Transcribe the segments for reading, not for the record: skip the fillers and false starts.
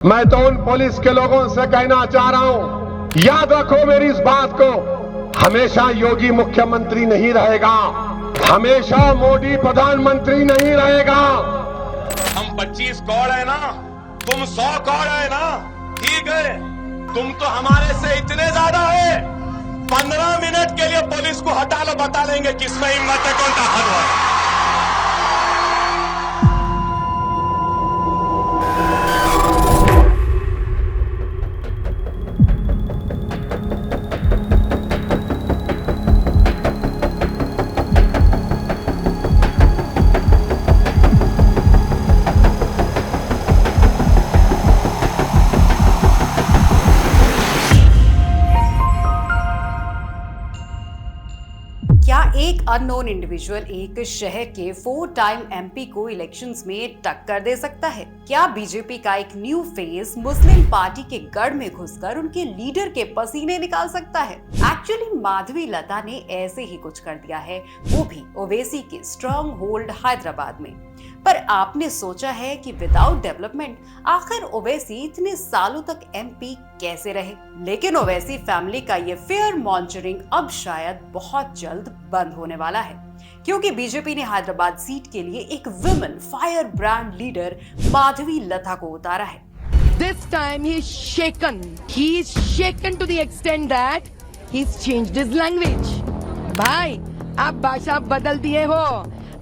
मैं तो उन पुलिस के लोगों से कहना चाह रहा हूं, याद रखो मेरी इस बात को, हमेशा योगी मुख्यमंत्री नहीं रहेगा, हमेशा मोदी प्रधानमंत्री नहीं रहेगा। हम 25 करोड़ है ना, तुम 100 करोड़ है ना, ठीक है, तुम तो हमारे से इतने ज्यादा है। 15 मिनट के लिए पुलिस को हटा लो, बता देंगे किसमें हिम्मत है, कौन ताकत है। क्या एक अननोन इंडिविजुअल एक शहर के 4 टाइम एमपी को इलेक्शंस में टक्कर दे सकता है? क्या बीजेपी का एक न्यू फेस मुस्लिम पार्टी के गढ़ में घुसकर उनके लीडर के पसीने निकाल सकता है? एक्चुअली माधवी लता ने ऐसे ही कुछ कर दिया है, वो भी ओवैसी के स्ट्रॉन्ग होल्ड हैदराबाद में। पर आपने सोचा है कि विदाउट डेवलपमेंट आखिर ओवैसी इतने सालों तक एमपी कैसे रहे? लेकिन ओवैसी फैमिली का ये फेयर मॉनिटरिंग अब शायद बहुत जल्द बंद होने वाला है, क्योंकि बीजेपी ने हैदराबाद सीट के लिए एक women firebrand leader Madhavi Latha को उतारा है। This time he is shaken. He is shaken to the extent that he's changed his language. भाई, आप भाषा बदल दिए हो।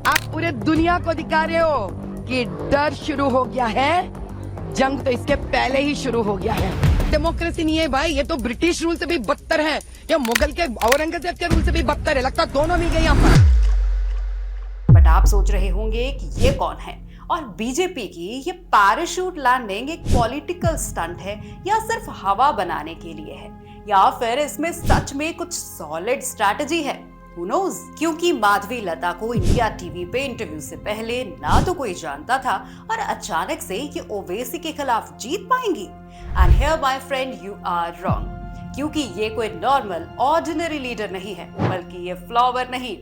आप पूरे दुनिया को दिखा रहे हो कि डर शुरू हो गया है। जंग तो इसके पहले ही शुरू हो गया है। डेमोक्रेसी नहीं है भाई, ये तो ब्रिटिश रूल से भी बदतर है, या मुगल के औरंगजेब के रूल से भी बदतर है। लगता दोनों मिल गए यहाँ पर। बट आप सोच रहे होंगे कि ये कौन है, और बीजेपी की ये पैराशूट लैंडिंग एक पॉलिटिकल स्टंट है या सिर्फ हवा बनाने के लिए है, या फिर इसमें सच में कुछ सॉलिड स्ट्रैटेजी है? Who knows? क्योंकि माधवी लता को इंडिया टीवी पे इंटरव्यू से पहले ना तो कोई जानता था, और अचानक से ये ओवैसी के खिलाफ जीत पाएंगी। And here my friend, you are wrong, क्योंकि ये कोई नॉर्मल ऑर्डिनरी लीडर नहीं है, बल्कि ये फ्लावर नहीं,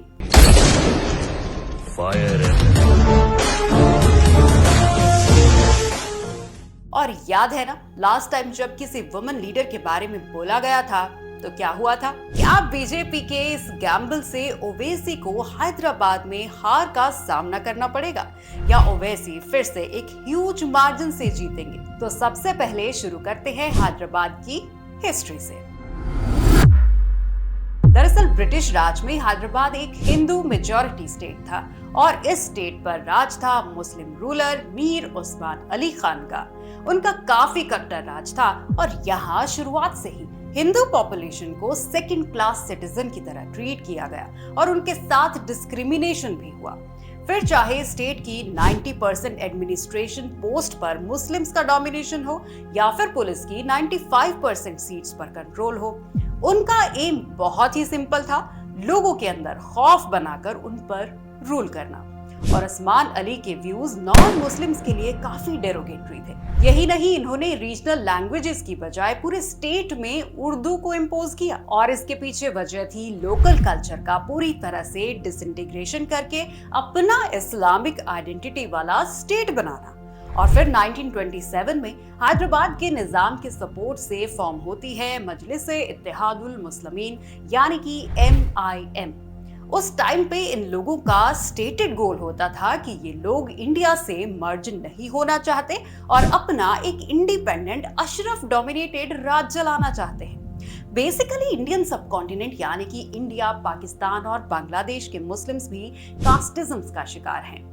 फायर है। और याद है ना लास्ट टाइम जब किसी वुमेन लीडर के बारे में बोला गया था तो क्या हुआ था? क्या बीजेपी के इस गैम्बल से ओवैसी को हैदराबाद में हार का सामना करना पड़ेगा, या ओवैसी फिर से एक ह्यूज मार्जिन से जीतेंगे? तो सबसे पहले शुरू करते हैं हैदराबाद की हिस्ट्री से। दरअसल ब्रिटिश राज में हैदराबाद एक हिंदू मेजॉरिटी स्टेट था, और इस स्टेट पर राज था मुस्लिम रूलर मीर उस्मान अली खान का। उनका काफी कट्टर राज था, और यहाँ शुरुआत से ही हिंदू पॉपुलेशन को सेकंड क्लास सिटीजन की तरह ट्रीट किया गया, और उनके साथ डिस्क्रिमिनेशन भी हुआ। फिर चाहे स्टेट की 90% एडमिनिस्ट्रेशन पोस्ट पर मुस्लिम्स का डोमिनेशन हो, या फिर पुलिस की 95% सीट्स पर कंट्रोल हो, उनका एम बहुत ही सिंपल था, लोगों के अंदर खौफ बनाकर उन पर रूल करना। और उस्मान अली के व्यूज नॉन मुस्लिम्स के लिए काफी डेरोगेटरी थे। यही नहीं, इन्होंने रीजनल लैंग्वेजेस की बजाय पूरे स्टेट में उर्दू को इम्पोज किया, और इसके पीछे वजह थी लोकल कल्चर का पूरी तरह से डिसइंटीग्रेशन करके अपना इस्लामिक आइडेंटिटी वाला स्टेट बनाना। और फिर 1927 में हैदराबाद के निजाम के सपोर्ट से फॉर्म होती है मजलिस-ए-इत्तेहादुल मुस्लिमीन, यानी कि MIM। उस टाइम पे इन लोगों का स्टेटेड गोल होता था कि ये लोग इंडिया से मर्ज नहीं होना चाहते और अपना एक इंडिपेंडेंट अशरफ डोमिनेटेड राज चलाना चाहते हैं। बेसिकली इंडियन सबकॉन्टिनेंट यानी कि इंडिया, पाकिस्तान और बांग्लादेश के मुस्लिम्स भी कास्टिज्म का शिकार हैं।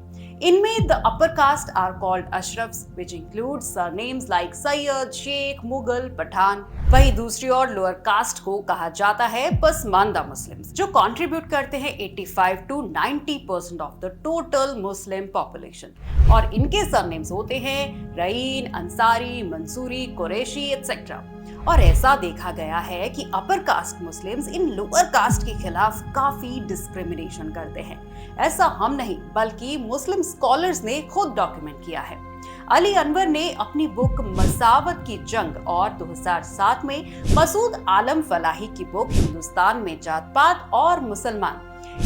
इनमें the upper caste are called Ashrafs, which include surnames like Syed, Sheikh, Mughal, Pathan. वही दूसरी ओर लोअर कास्ट को कहा जाता है पसमानदा मुस्लिम्स, जो कंट्रीब्यूट करते हैं 85 to 90% of the total Muslim population. और इनके सरनेम्स होते हैं रईन, अंसारी, मंसूरी, कुरैशी एटसेट्रा। और ऐसा देखा गया है कि upper caste Muslims in lower caste के खिलाफ काफी डिस्क्रिमिनेशन करते हैं। ऐसा हम नहीं, बल्कि मुस्लिम स्कॉलर्स ने खुद डॉक्यूमेंट किया है। अली अनवर ने अपनी बुक मसावत की जंग और 2007 में मसूद आलम फलाही की बुक हिंदुस्तान में जात पात और मुसलमान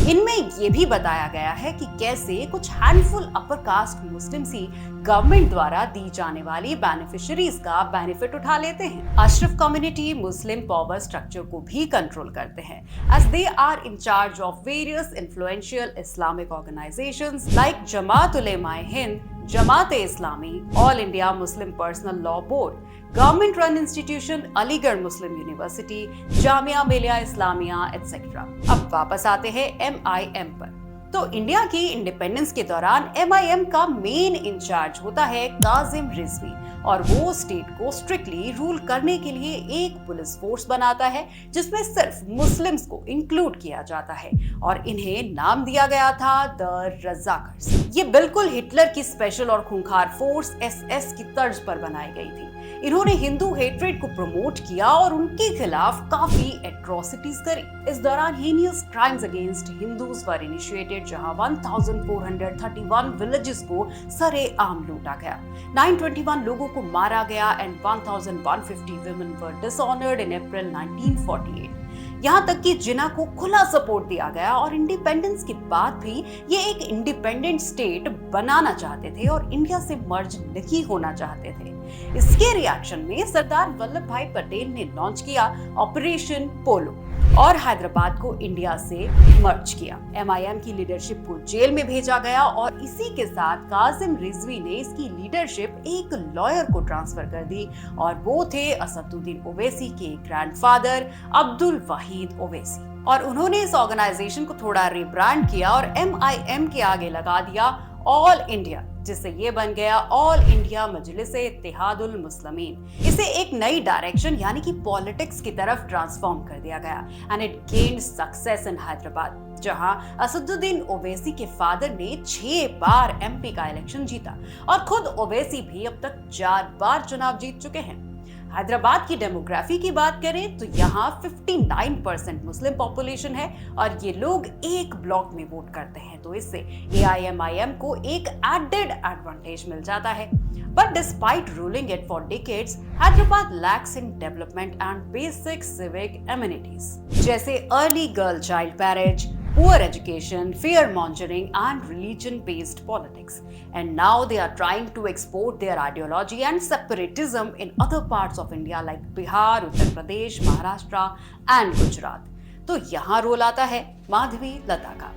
इनमें ये भी बताया गया है कि कैसे कुछ हैंडफुल अपर कास्ट मुस्लिम्स ही गवर्नमेंट द्वारा दी जाने वाली बेनिफिशियरीज का बेनिफिट उठा लेते हैं। Ashraf community Muslim power structure को भी कंट्रोल करते हैं, as they are in charge of various influential Islamic organisations like Jamaat Ulema-e Hind, Jamaat-e Islami, all India Muslim personal law board, government run institution Aligarh Muslim university, Jamia Millia Islamia etcetera. अब वापस आते हैं MIM पर। तो इंडिया की इंडिपेंडेंस के दौरान MIM का मेन इंचार्ज होता है काजिम रिजवी, और वो स्टेट को स्ट्रिक्टली रूल करने के लिए एक पुलिस फोर्स बनाता है जिसमें सिर्फ मुस्लिम्स को इंक्लूड किया जाता है, और इन्हें नाम दिया गया था द रज़ाकर्स। ये बिल्कुल हिटलर की स्पेशल और खूंखार फोर्स SS की तर्ज पर बनाई गई थी। इन्होंने हिंदू हेट्रेड को प्रमोट किया और उनके खिलाफ काफी एट्रोसिटीज करी। इस दौरान हीनियस क्राइम्स अगेंस्ट हिंदूज वर इनिशिएटेड, जहां 1431 विलेजेस को सरेआम लूटा गया, 921 लोगों को मारा गया एंड 1150 वुमेन वर डिसऑनर्ड इन अप्रैल 1948। यहाँ तक कि जिन्ना को खुला सपोर्ट दिया गया, और इंडिपेंडेंस के बाद भी ये एक इंडिपेंडेंट स्टेट बनाना चाहते थे और इंडिया से मर्ज नहीं होना चाहते थे। इसके रिएक्शन में सरदार वल्लभ भाई पटेल ने लॉन्च किया ऑपरेशन पोलो और हैदराबाद को इंडिया से मर्ज किया। MIM की लीडरशिप को जेल में भेजा गया, और इसी के साथ काजिम रिजवी ने इसकी लीडरशिप एक लॉयर को ट्रांसफर कर दी, और वो थे असदुद्दीन ओवैसी के ग्रैंडफादर अब्दुल वहीद ओवैसी। और उन्होंने इस ऑर्गेनाइजेशन को थोड़ा रिब्रांड किया और MIM के आगे लगा दिया ऑल इंडिया, जिससे ये बन गया ऑल इंडिया मजलिस-ए इत्तेहादुल मुस्लिमीन। इसे एक नई डायरेक्शन यानी कि पॉलिटिक्स की तरफ ट्रांसफॉर्म कर दिया गया, and it gained success in Hyderabad, जहां असदुद्दीन ओवैसी के फादर ने 6 बार MP का इलेक्शन जीता, और खुद ओवैसी भी अब तक 4 बार चुनाव जीत चुके हैं। हैदराबाद की डेमोग्राफी की बात करें तो यहाँ 59% मुस्लिम पॉपुलेशन है, और ये लोग एक ब्लॉक में वोट करते हैं, तो इससे AIMIM को एक एडेड एडवांटेज मिल जाता है। But despite ruling it for decades, Hyderabad lacks in development and basic civic amenities, जैसे early girl child marriage, poor education, fear-mongering, and religion-based politics. And now they are trying to export their ideology and separatism in other parts of India like Bihar, Uttar Pradesh, Maharashtra, and Gujarat. तो यहाँ role आता है माधवी लता का,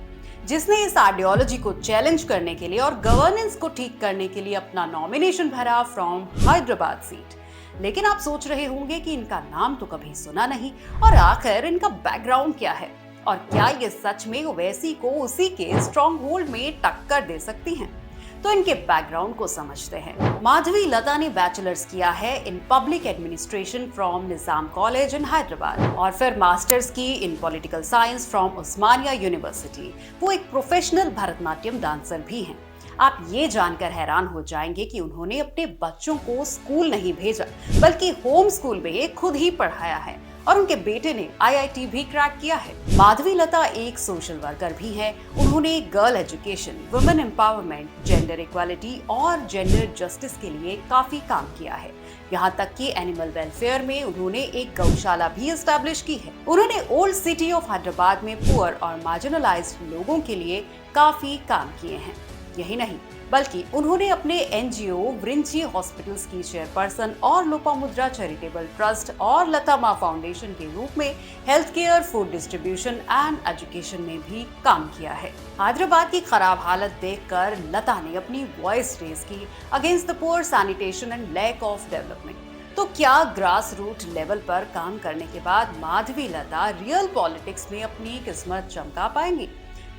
जिसने इस ideology को challenge करने के लिए और गवर्नेंस को ठीक करने के लिए अपना नॉमिनेशन भरा फ्रॉम हैदराबाद सीट। लेकिन आप सोच रहे होंगे कि इनका नाम तो कभी सुना नहीं, और आखिर इनका बैकग्राउंड क्या है, और क्या ये सच में ओवैसी को उसी के स्ट्रॉन्ग होल्ड में टक्कर दे सकती हैं? तो इनके बैकग्राउंड को समझते हैं। माधवी लता ने बैचलर्स किया है in public administration from Nizam college in Hyderabad, और फिर मास्टर्स की इन political science from Osmania university. वो एक प्रोफेशनल भरतनाट्यम डांसर भी हैं। आप ये जानकर हैरान हो जाएंगे कि उन्होंने अपने बच्चों को स्कूल नहीं भेजा, बल्कि होम स्कूल में खुद ही पढ़ाया है, और उनके बेटे ने IIT भी क्रैक किया है। माधवी लता एक सोशल वर्कर भी है। उन्होंने girl education, women empowerment, gender equality और जेंडर जस्टिस के लिए काफी काम किया है। यहाँ तक कि एनिमल वेलफेयर में उन्होंने एक गौशाला भी एस्टैब्लिश की है। उन्होंने ओल्ड सिटी ऑफ हैदराबाद में पुअर और मार्जिनलाइज्ड लोगों के लिए काफी काम किए हैं। यही नहीं, बल्कि उन्होंने अपने NGO वृंची हॉस्पिटल्स की चेयरपर्सन और लोपामुद्रा चैरिटेबल ट्रस्ट और लता माँ फाउंडेशन के रूप में health care, food distribution and education में भी काम किया है। हैदराबाद की खराब हालत देखकर लता ने अपनी वॉइस रेज की against the poor, sanitation and lack of development. तो क्या ग्रास रूट लेवल पर काम करने के बाद माधवी लता रियल पॉलिटिक्स में अपनी किस्मत चमका पाएंगी?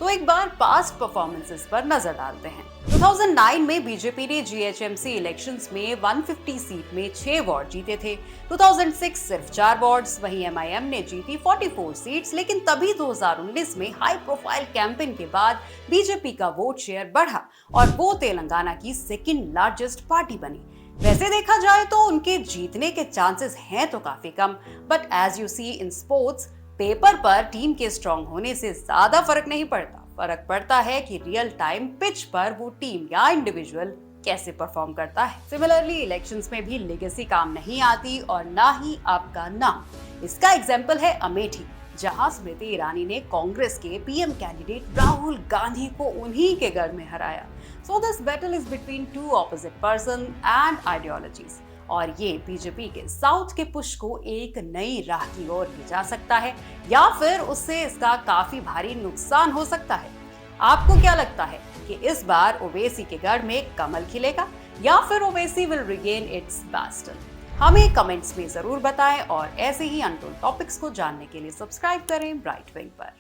तो एक बार पास्ट परफॉर्मेंसेस पर नजर डालते हैं। 2009 में बीजेपी ने GHMC इलेक्शंस में 150 सीट में 6 वार्ड जीते थे। 2006 सिर्फ 4 वार्ड्स, वहीं MIM ने जीती 44 सीट्स। लेकिन तभी 2019 में हाई प्रोफाइल कैंपेन के बाद बीजेपी का वोट शेयर बढ़ा और वो तेलंगाना की सेकंड लार्जेस्ट पार्टी बनी। वैसे देखा जाए तो उनके जीतने के चांसेस हैं तो काफी कम, but as you see in sports, paper पर टीम के स्ट्रॉन्ग होने से ज्यादा फर्क नहीं पड़ता। फर्क पड़ता है कि रियल टाइम पिच पर वो टीम या इंडिविजुअल कैसे परफॉर्म करता है। सिमिलरली इलेक्शंस में भी लेगेसी काम नहीं आती और ना ही आपका नाम। इसका एग्जाम्पल है अमेठी। जहां स्मृति ईरानी ने कांग्रेस के पीएम कैंडिडेट राहुल गांधी को उन्हीं के गढ़ में हराया। So this battle is between two opposite person and ideologies, और ये बीजेपी के साउथ के पुश को एक नई राह की ओर ले जा सकता है या फिर उससे इसका काफी भारी नुकसान हो सकता है। आपको क्या लगता है कि इस बार ओवैसी के गढ़ में कमल खिलेगा या फिर ओवैसी विल रिगेन इट्स बैस्टल? हमें कमेंट्स में जरूर बताएं और ऐसे ही अनटोल्ड टॉपिक्स को जानने के लिए सब्सक्राइब करें ब्राइट विंग पर।